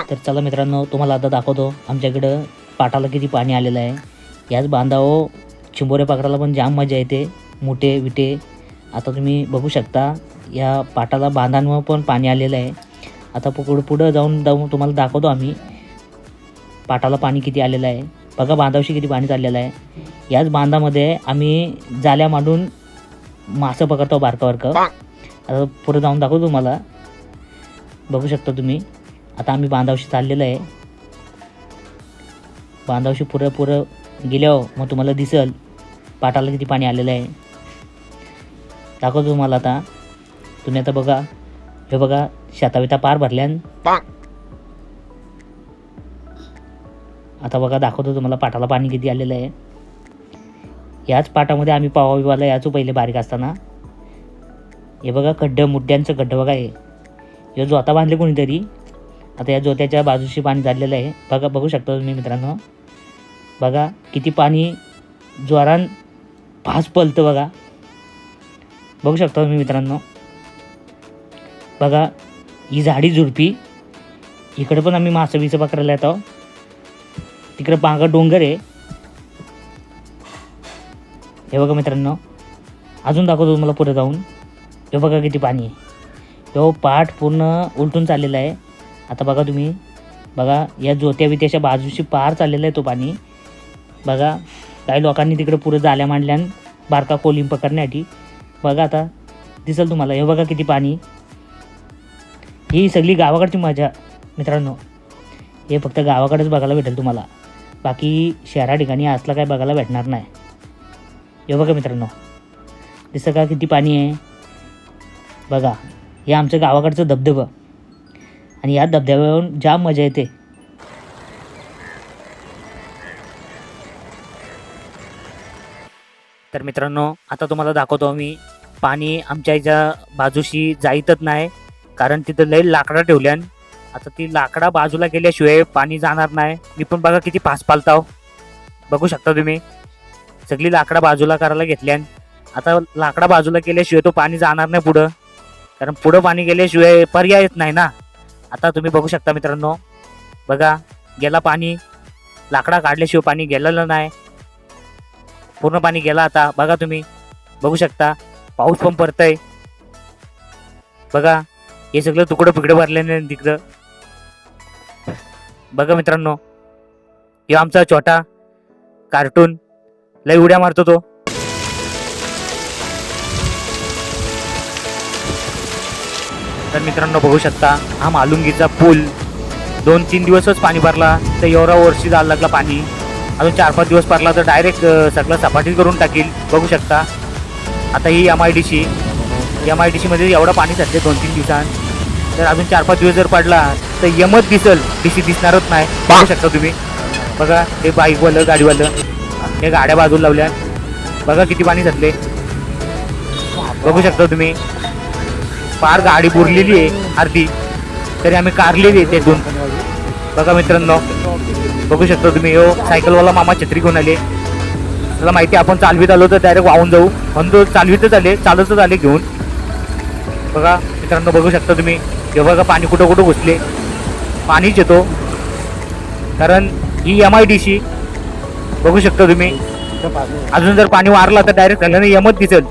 तर चला मित्रांनो, तुम्हाला आता दाखवतो आमच्याकडं पाटाला किती पाणी आलेलं आहे. याच बांधावर चिंबोरे पकडायला पण जाम मजा येते. मोठे विटे आता तुम्ही बघू शकता, या पाटाला बांधांवर पण पाणी आलेलं आहे. आता पुढं जाऊन तुम्हाला दाखवतो आम्ही पाटाला पाणी किती आलेलं आहे. बघा बांधावशी किती पाणी चाललेलं आहे. याच बांधामध्ये आम्ही जाल्या मांडून मासं पकडतो बारकं. आता पुढं जाऊन दाखवतो तुम्हाला, बघू शकता तुम्ही. आता आम्ही बांधावशी चाललेलं आहे. बांधावशी पुरं गेल्यावर मग तुम्हाला दिसेल पाटाला किती पाणी आलेलं आहे. दाखवतो तुम्हाला आता. तुम्ही आता बघा, हे बघा शेताविता पार भरल्यान. आता बघा दाखवतो तुम्हाला पाटाला पाणी किती आलेलं आहे. याच पाटामध्ये आम्ही पावा बिवाला याचो पहिले बारीक असताना. हे बघा मुड्यांचं खड्डं बघा. हे जोता बांधले कोणीतरी. आता या जोत्याच्या बाजूशी पाणी झालेलं आहे. बघा बघू शकता तुम्ही मित्रांनो. बघा किती पाणी जोरान फास पलतं बघा. बघू शकता तुम्ही मित्रांनो. बघा ही झाडी झुडपी. इकडे पण आम्ही मासं बिसं पकडायला येतो. तिकडे पांगा डोंगर आहे. हे बघा मित्रांनो, अजून दाखवतो तुम्हाला पुढे जाऊन. हे बघा किती पाणी आहे. तो पाठ पूर्ण उलटून चाललेला आहे. आता बघा तुम्ही, बघा या जोत्या बित्याच्या बाजूशी पार चाललेला आहे तो पाणी. बघा काही लोकांनी तिकडे पुढे जाल्या मांडल्यान बारका कोलिंब पकडण्यासाठी. बघा आता दिसेल तुम्हाला. हे बघा किती पाणी. ही सगळी गावाकडची मजा मित्रांनो. हे फक्त गावाकडेच बघायला भेटेल तुम्हाला. बाकी शहरा ठिकाणी असलं काय बघायला भेटणार नाही. हे बघा मित्रांनो, दिसतं का किती पाणी आहे. बघा हे आमचं गावाकडचं धबधबं. आणि या धबधब्यावरून जाम मजा येते. तर मित्रांनो, आता तुम्हाला दाखवतो आम्ही पाणी आमच्या याच्या बाजूशी जाईतच नाही, कारण तिथं लई लाकडं ठेवल्यान. आता ती लाकडा बाजूला गेल्याशिवाय पाणी जाणार नाही. मी पण बघा किती फास पालताव. बघू शकता तुम्ही. सगळी लाकडा बाजूला करायला घेतल्यान. आता लाकडा बाजूला केल्याशिवाय तो पाणी जाणार नाही पुढं, कारण पुढं पाणी गेल्याशिवाय पर्यायच नाही ना. आता तुम्ही बघू शकता मित्रांनो. बघा गेला पाणी. लाकडा काढल्याशिवाय पाणी गेलेलं नाही. पूर्ण पाणी गेला आता. बघा तुम्ही बघू शकता. पाऊस पण पडतंय. बघा हे सगळं तुकडं पिकडं भरल्याने तिकडं. बघा मित्रांनो, हे आमचा छोटा कार्टून लय उड्या मारतो तो. तर मित्रांनो बघू शकता, हा मालुंगीचा पूल 2-3 दिवसच पाणी भरला तर एवढा वर्षी जायला लागला पाणी. अजून 4-5 दिवस भरला तर डायरेक्ट सगळं सपाटी करून टाकील. बघू शकता. आता ही MIDC मध्ये एवढं पाणी साचले 2-3 दिवसांत. तर अजून 4-5 दिवस जर पडला तर यमच दिसल, DC दिसणारच नाही. बघू शकता तुम्ही. बघा हे बाईकवालं गाडीवालं हे गाड्या बाजूला लावल्या. बघा किती पाणी साचले. बघू शकता तुम्ही. पार गाडी बुरलेली आहे अर्धी, तरी आम्ही कारलेली आहे त्यातून. बघा मित्रांनो बघू शकता तुम्ही. हो सायकलवाला मामा छत्री घेऊन आले. त्याला माहिती आपण चालवीत आलो तर डायरेक्ट वाहून जाऊ म्हणून तो चालवीतच आले, चालतच आले घेऊन. बघा मित्रांनो बघू शकता तुम्ही. हे बघा पाणी कुठं कुठं घुसले. पाणीच येतो, कारण ही MIDC. बघू शकता तुम्ही. अजून जर पाणी वारला तर डायरेक्ट झाल्याने यमच दिसेल.